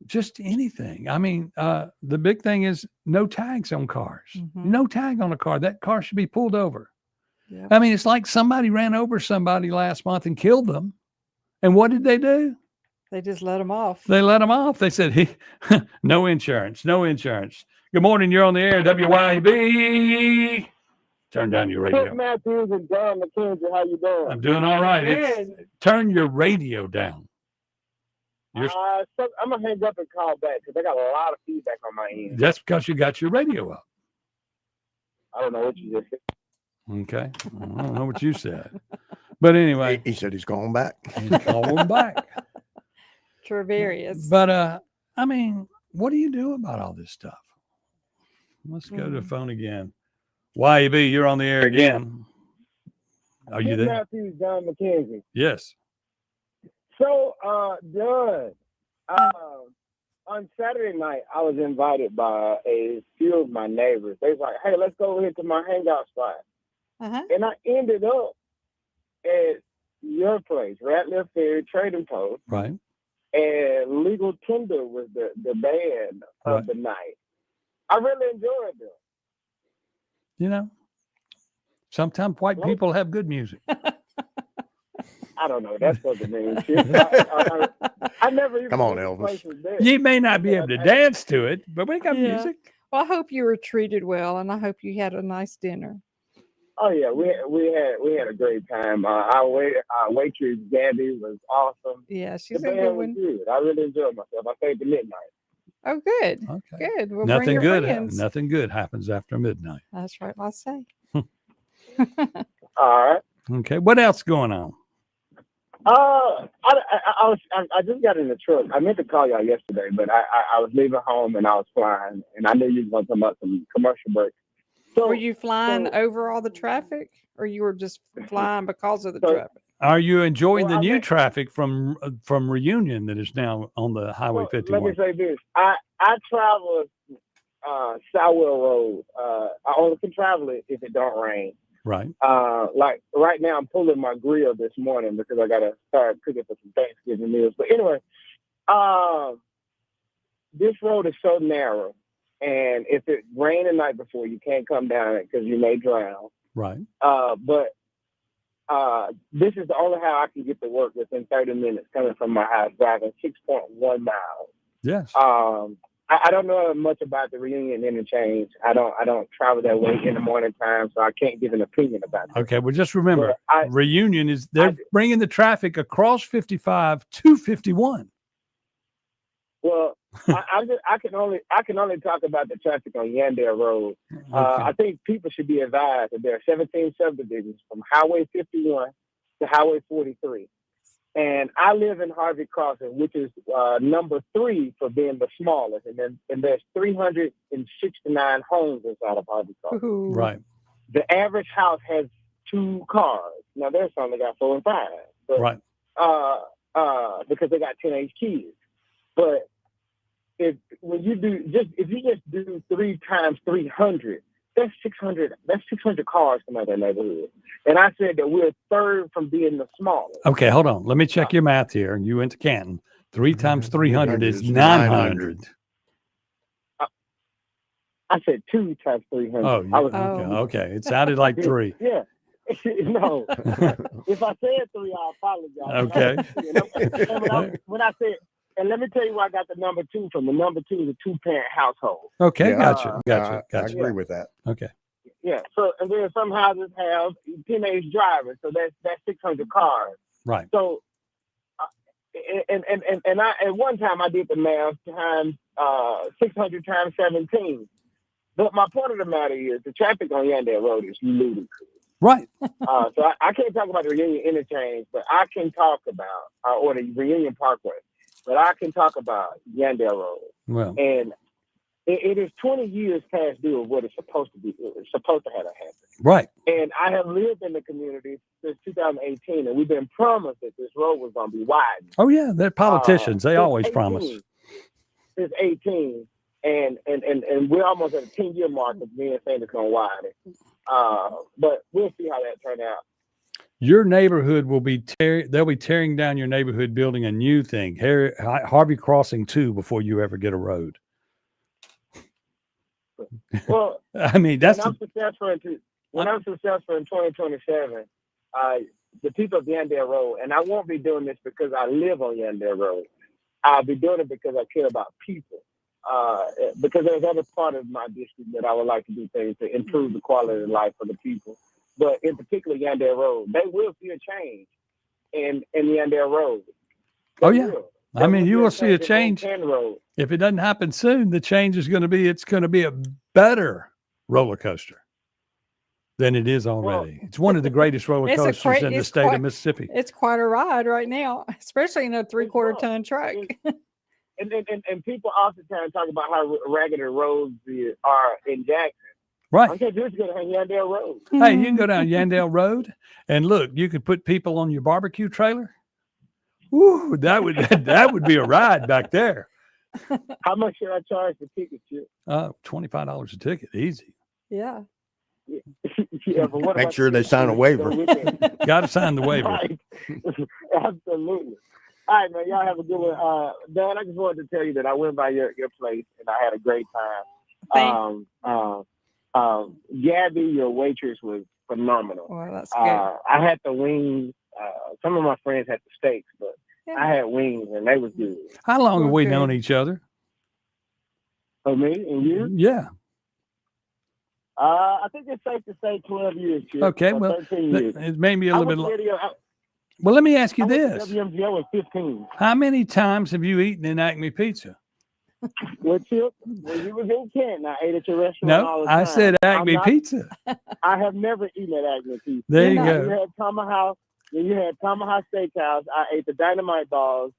Just anything. I mean, the big thing is no tags on cars. No tag on a car. That car should be pulled over. Yep. I mean, it's like somebody ran over somebody last month and killed them. And what did they do? They just let them off. They let them off. They said, no insurance, no insurance. Good morning. You're on the air, WYB. Turn down your radio. Chip Matthews and John McKenzie, how you doing? I'm doing all right. Turn your radio down. So I'm going to hang up and call back because I got a lot of feedback on my end. That's because you got your radio up. I don't know what you just said. Okay. I don't know what you said. But anyway. He said he's going back. He's going back. Travarius. But, I mean, what do you do about all this stuff? Let's go to the phone again. YAB, you're on the air again. Are you there? Matthews, John McKenzie. Yes. So, John, on Saturday night, I was invited by a few of my neighbors. They was like, hey, let's go over here to my hangout spot. And I ended up at your place, Ratliff Ferry Trading Post. Right. And Legal Tender was the band of the night. I really enjoyed them. You know, sometimes white people have good music. I don't know. That's what it means. I never even. Come on, Elvis. You may not be able to dance to it, but we got music. Well, I hope you were treated well, and I hope you had a nice dinner. Oh yeah, we had a great time. Our waitress Gabby was awesome. Yeah, she's the a band good was one. good. I really enjoyed myself. I stayed to midnight. Oh, good. Okay. Good. We'll bring Nothing your good. friends. Nothing good happens after midnight. That's right. I say. All right. Okay. What else going on? I just got in the truck. I meant to call y'all yesterday, but I was leaving home and I was flying, and I knew you was going to come up some commercial breaks. So were you flying over all the traffic, or you were just flying because of the traffic? Are you enjoying the new traffic from Reunion that is now on the Highway 51? Let me say this: I travel Southwell Road. I only can travel it if it don't rain. Right. Like right now, I'm pulling my grill this morning because I gotta start cooking for some Thanksgiving meals. But anyway, this road is so narrow, and if it rained the night before, you can't come down it because you may drown. Right. But this is the only how I can get to work within 30 minutes coming from my house, driving 6.1 miles. Yes. I don't know much about the Reunion interchange. I don't travel that way in the morning time, so I can't give an opinion about it. Okay, well, just remember, Reunion is they're bringing the traffic across 55 to 51. Well, I can only talk about the traffic on Yandere Road. I think people should be advised that there are 17 subdivisions from Highway 51 to Highway 43. And I live in Harvey Crossing, which is number 3 for being the smallest. And there's 369 homes inside of Harvey Crossing. Right. The average house has 2 cars. Now there's some that got 4 and 5. But, right. Because they got teenage kids. But if you just do 3 times 300, that's 600. That's 600 cars come out of that neighborhood. And I said that we're third from being the smallest. Okay, hold on. Let me check your math here. And you went to Canton. 3 times 300 is 900. I said 2 times 300. Oh, okay. It sounded like 3. Yeah. No. If I said 3, I apologize. Okay. And when I said, and let me tell you where I got the number 2 from. The number 2 is a 2-parent household. Okay, Yeah, gotcha. I agree with that. Okay. Yeah. So, and then some houses have teenage drivers, so that's 600 cars. Right. So, and I at one time I did the math times 600 times 17. But my point of the matter is the traffic on Yandere Road is ludicrous. Right. So I can't talk about the Reunion interchange, but I can talk about or the Reunion Parkway. But I can talk about Yandere Road. Well, and it is 20 years past due of what it's supposed to be. It's supposed to have happened. Right. And I have lived in the community since 2018, and we've been promised that this road was going to be widened. Oh yeah, they're politicians. They always 18. promise. since 18, and we're almost at a 10-year mark of being saying it's going to widen. But we'll see how that turns out. Your neighborhood will be they'll be tearing down your neighborhood, building a new thing, Harvey Crossing 2, before you ever get a road. Well, I mean, that's I'm successful in 2027, the people of Yandere Road, and I won't be doing this because I live on Yandere Road. I'll be doing it because I care about people. Because there's other part of my district that I would like to do things to improve the quality of life for the people. But in particular, Yandere Road, they will see a change in Yandere Road. Oh, yeah. I mean, you will see a change. Road. If it doesn't happen soon, the change is going to be, it's going to be a better roller coaster than it is already. It's one of the greatest roller coasters in the state of Mississippi. It's quite a ride right now, especially in a 3/4 ton truck. And people oftentimes talk about how ragged the roads are in Jackson. Right. I'm just going to Yandere Road. Hey, you can go down Yandere Road and look, you could put people on your barbecue trailer. Woo, that would be a ride back there. How much should I charge for tickets? $25 a ticket, easy. Yeah. Yeah, but what Make sure they sign a waiver. Got to sign the waiver. Right. Absolutely. All right, man. Y'all have a good one. Dan, I just wanted to tell you that I went by your place and I had a great time. Gabby, your waitress, was phenomenal. Well, that's good. I had the wings. Some of my friends had the steaks, but I had wings and they was good. How long have we known each other? For me and you? Yeah. I think it's safe to say 12 years. Chip, Okay, well, 13 years. it may be a little bit long. long. Well, let me ask you this. WMGO was 15. How many times have you eaten in Acme Pizza? Well, Chip, when you was in Canton, I ate at your restaurant all No, the time. I said Acme Pizza. I have never eaten at Acme Pizza. There you When go. you had Tomahawk Steakhouse, I ate the Dynamite Balls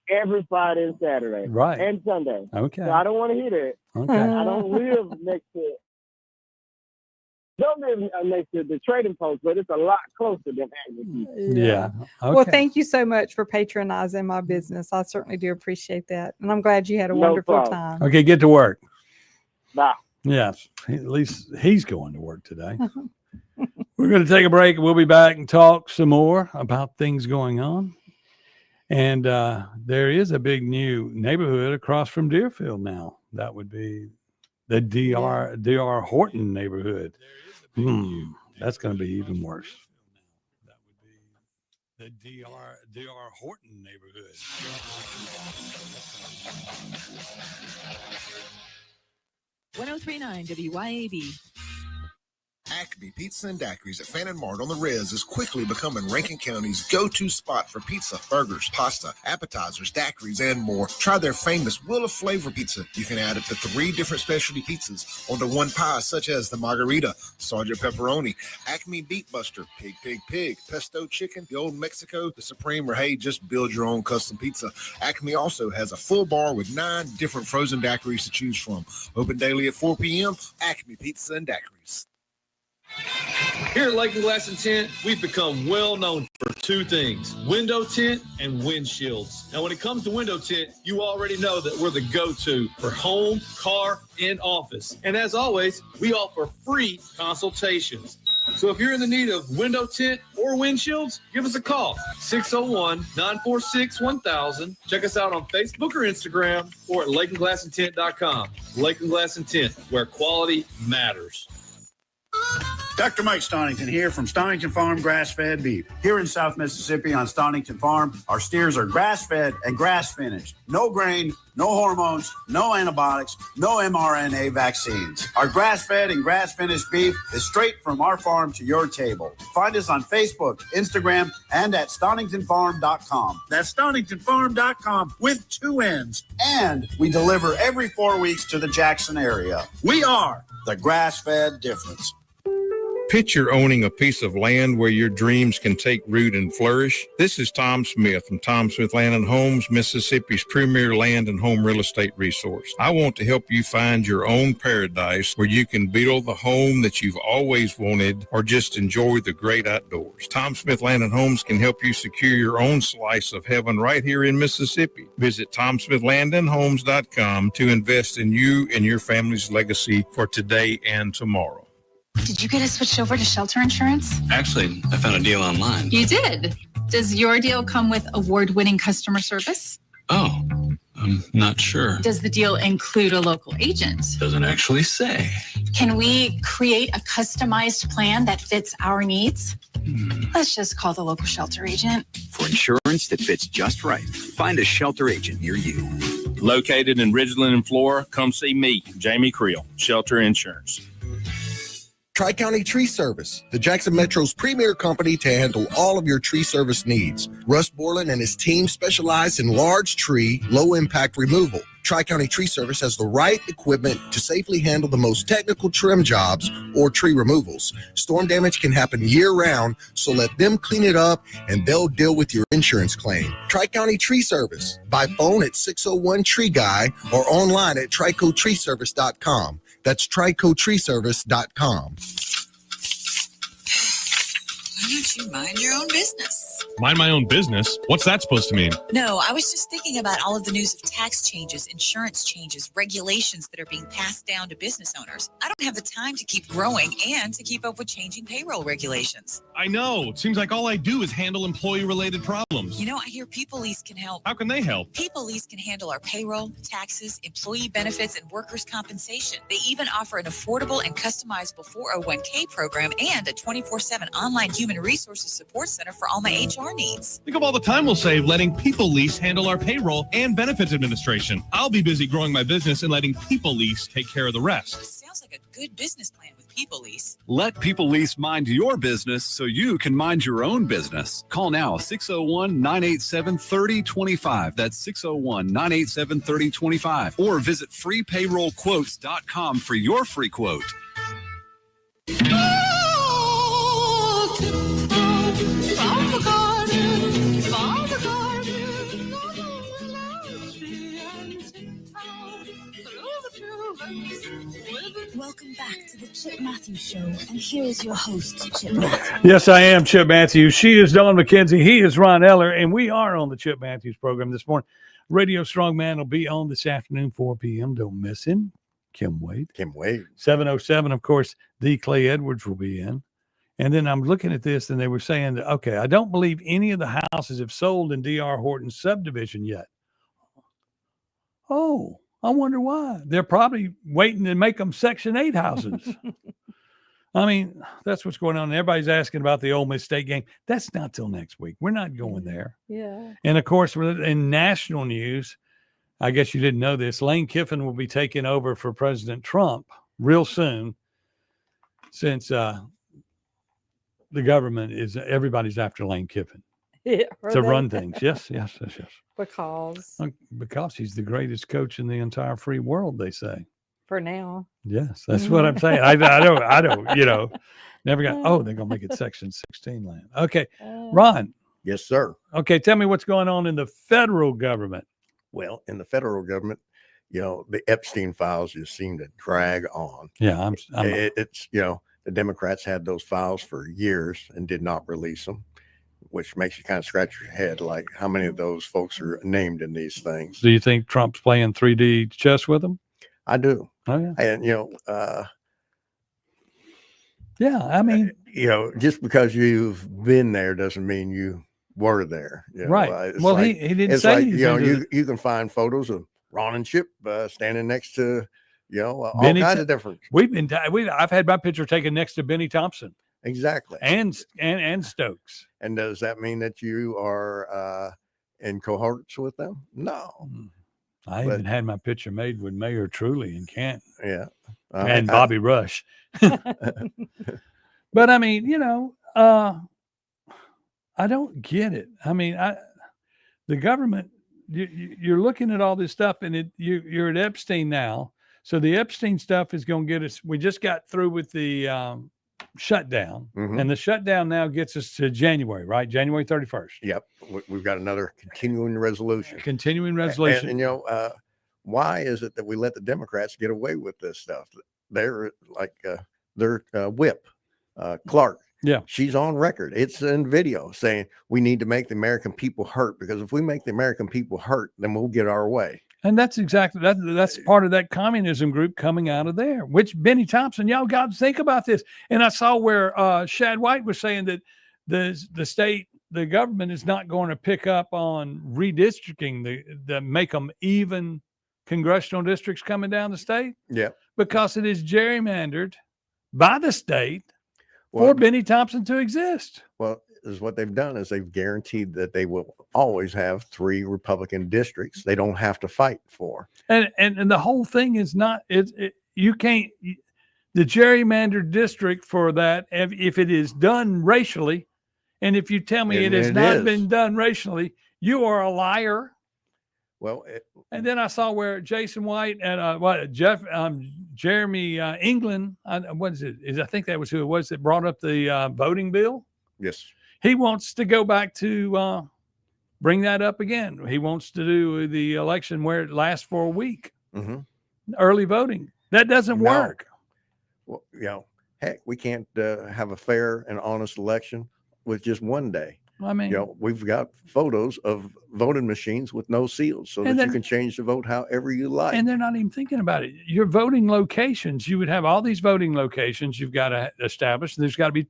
every Friday and Saturday. Right. And Sunday. Okay. So I don't want to hear that. Okay. I don't live next to next to the Trading Post, but it's a lot closer than Acme Pizza. Yeah. Well, Okay. thank you so much for patronizing my business. I certainly do appreciate that. And I'm glad you had a No wonderful problem. time. Okay, get to work. Bye. Yes, at least he's going to work today. We're going to take a break. We'll be back and talk some more about things going on. And there is a big new neighborhood across from Deerfield now. That would be the DR Horton neighborhood. That's going to be even worse. That would be the DR Horton neighborhood. 1039 WYAB. Acme Pizza and Daiquiris at Fannin Mart on the Res is quickly becoming Rankin County's go-to spot for pizza, burgers, pasta, appetizers, daiquiris, and more. Try their famous Wheel of Flavor pizza. You can add up to 3 different specialty pizzas onto one pie, such as the Margarita, Sergeant Pepperoni, Acme Beet Buster, Pig, Pesto Chicken, the Old Mexico, the Supreme, or hey, just build your own custom pizza. Acme also has a full bar with 9 different frozen daiquiris to choose from. Open daily at 4 p.m. Acme Pizza and Daiquiris. Here at Lake and Glass and Tint, we've become well known for 2 things: window tint and windshields. Now, when it comes to window tint, you already know that we're the go-to for home, car, and office. And as always, we offer free consultations. So if you're in the need of window tint or windshields, give us a call, 601-946-1000. Check us out on Facebook or Instagram or at lakeandglassandtint.com. Lake and Glass and Tint, where quality matters. Dr. Mike Stonington here from Stonington Farm Grass-Fed Beef. Here in South Mississippi on Stonington Farm, our steers are grass-fed and grass-finished. No grain, no hormones, no antibiotics, no mRNA vaccines. Our grass-fed and grass-finished beef is straight from our farm to your table. Find us on Facebook, Instagram, and at StoningtonFarm.com. That's StoningtonFarm.com with 2 N's. And we deliver every 4 weeks to the Jackson area. We are the grass-fed difference. Picture owning a piece of land where your dreams can take root and flourish. This is Tom Smith from Tom Smith Land and Homes, Mississippi's premier land and home real estate resource. I want to help you find your own paradise where you can build the home that you've always wanted or just enjoy the great outdoors. Tom Smith Land and Homes can help you secure your own slice of heaven right here in Mississippi. Visit TomSmithLandandHomes.com to invest in you and your family's legacy for today and tomorrow. Did you get us switched over to shelter insurance? Actually, I found a deal online. You did. Does your deal come with award-winning customer service? Oh, I'm not sure. Does the deal include a local agent? Doesn't actually say. Can we create a customized plan that fits our needs? Let's just call the local shelter agent. For insurance that fits just right, find a shelter agent near you. Located in Ridgeland and Flora, come see me, Jamie Creel, Shelter Insurance. Tri-County Tree Service, the Jackson Metro's premier company to handle all of your tree service needs. Russ Borland and his team specialize in large tree, low-impact removal. Tri-County Tree Service has the right equipment to safely handle the most technical trim jobs or tree removals. Storm damage can happen year-round, so let them clean it up and they'll deal with your insurance claim. Tri-County Tree Service, by phone at 601-TREE-GUY or online at tricotreeservice.com. That's tricotreeservice.com. Why don't you mind your own business? Mind my own business? What's that supposed to mean? No, I was just thinking about all of the news of tax changes, insurance changes, regulations that are being passed down to business owners. I don't have the time to keep growing and to keep up with changing payroll regulations. I know. It seems like all I do is handle employee-related problems. You know, I hear People Lease can help. How can they help? People Lease can handle our payroll, taxes, employee benefits, and workers' compensation. They even offer an affordable and customizable 401k program and a 24/7 online human resources support center for all my HR needs. Think of all the time we'll save letting People Lease handle our payroll and benefits administration. I'll be busy growing my business and letting People Lease take care of the rest. Sounds like a good business plan with People Lease. Let People Lease mind your business so you can mind your own business. Call now 601-987-3025. That's 601-987-3025. Or visit freepayrollquotes.com for your free quote. Welcome back to the Chip Matthews Show, and here is your host, Chip Matthews. Yes, I am Chip Matthews. She is Dawn McKenzie. He is Ron Eller, and we are on the Chip Matthews program this morning. Radio Strongman will be on this afternoon, 4 p.m. Don't miss him. Kim Wade. 7:07, of course, the Clay Edwards will be in. And then I'm looking at this, and they were saying, that, okay, I don't believe any of the houses have sold in D.R. Horton's subdivision yet. Oh, I wonder why. They're probably waiting to make them Section 8 houses. I mean, that's what's going on. Everybody's asking about the Ole Miss State game. That's not till next week. We're not going there. Yeah. And, of course, in national news, I guess you didn't know this, Lane Kiffin will be taking over for President Trump real soon since the government is – everybody's after Lane Kiffin to run things. Yes. Because he's the greatest coach in the entire free world, they say. For now. Yes, that's what I'm saying. I don't, never got, they're going to make it Section 16 land. Okay, Ron. Yes, sir. Okay, tell me what's going on in the federal government. Well, in the federal government, the Epstein files just seem to drag on. Yeah, it's the Democrats had those files for years and did not release them, which makes you kind of scratch your head, like how many of those folks are named in these things. Do you think Trump's playing 3D chess with them? I do. Oh, yeah. And, I mean, just because you've been there doesn't mean you were there. Right. Well, he didn't say you can find photos of Ron and Chip standing next to, all kinds of different. I've had my picture taken next to Benny Thompson. Exactly. And Stokes. And does that mean that you are in cohorts with them? No. I even had my picture made with Mayor Truly in Canton. Yeah. And Bobby Rush. But I mean, I don't get it. I mean, the government, you're looking at all this stuff and you're at Epstein now. So the Epstein stuff is going to get us. We just got through with the shutdown, Mhm. and the shutdown now gets us to January, right? January 31st. Yep. We've got another continuing resolution. Continuing resolution. And why is it that we let the Democrats get away with this stuff? They're like their whip, Clark. Yeah. She's on record. It's in video saying we need to make the American people hurt, because if we make the American people hurt, then we'll get our way. And that's exactly that's part of that communism group coming out of there, which Benny Thompson, y'all got to think about this. And I saw where Shad White was saying that the government is not going to pick up on redistricting the make them even congressional districts coming down the state. Yeah. Because it is gerrymandered by the state Well, for Benny Thompson to exist. Well, is what they've done is they've guaranteed that they will always have 3 Republican districts. They don't have to fight for. And the whole thing is not you can't the gerrymandered district for that if it is done racially, and if you tell me it has not been done racially, you are a liar. Well, and then I saw where Jason White and Jeremy England, what is it? I think that was who it was that brought up the voting bill. Yes. He wants to go back to bring that up again. He wants to do the election where it lasts for a week. Mm-hmm. Early voting. That doesn't work. Well, heck, we can't have a fair and honest election with just one day. I mean, we've got photos of voting machines with no seals so that you can change the vote however you like. And they're not even thinking about it. Your voting locations, you would have all these voting locations you've got to establish. There's got to be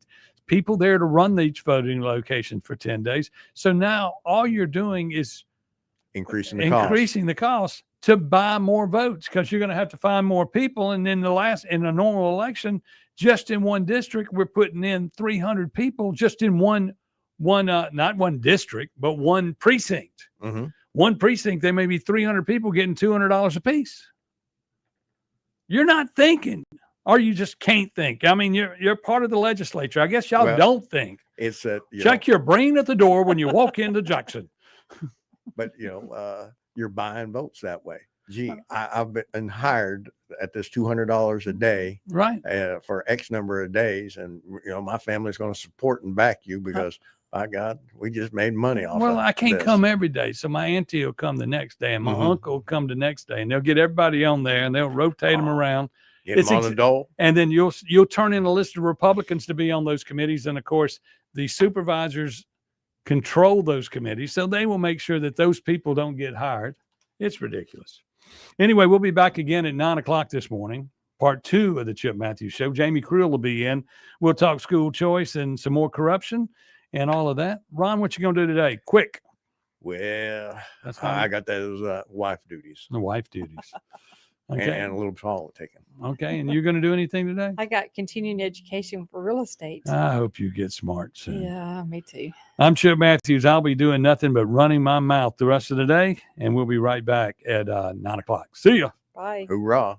people there to run each voting location for 10 days. So now all you're doing is increasing the cost to buy more votes, because you're going to have to find more people. And then in a normal election, just in one district, we're putting in 300 people just in one not one district, but one precinct. Mm-hmm. One precinct, there may be 300 people getting $200 a piece. You're not thinking, or you just can't think. I mean, you're part of the legislature. I guess y'all don't think. It's check your brain at the door when you walk into Jackson. But you're buying votes that way. Gee, I've been hired at this $200 a day, right? For X number of days, and my family's going to support and back you because, by God, we just made money off. Well, of I can't this. come every day, so my auntie will come the next day, and my Mhm. uncle will come the next day, and they'll get everybody on there, and they'll rotate them around. Get them on the dole. And then you'll turn in a list of Republicans to be on those committees, and of course, the supervisors control those committees, so they will make sure that those people don't get hired. It's ridiculous. Anyway, we'll be back again at 9:00 this morning. Part 2 of the Chip Matthews Show. Jamie Creel will be in. We'll talk school choice and some more corruption and all of that. Ron, what you going to do today? Quick. Well, That's fine. I got those wife duties. The wife duties. Okay. And a little politicking. Okay. And you're going to do anything today? I got continuing education for real estate. I hope you get smart soon. Yeah, me too. I'm Chip Matthews. I'll be doing nothing but running my mouth the rest of the day, and we'll be right back at 9:00. See ya. Bye. Hoorah.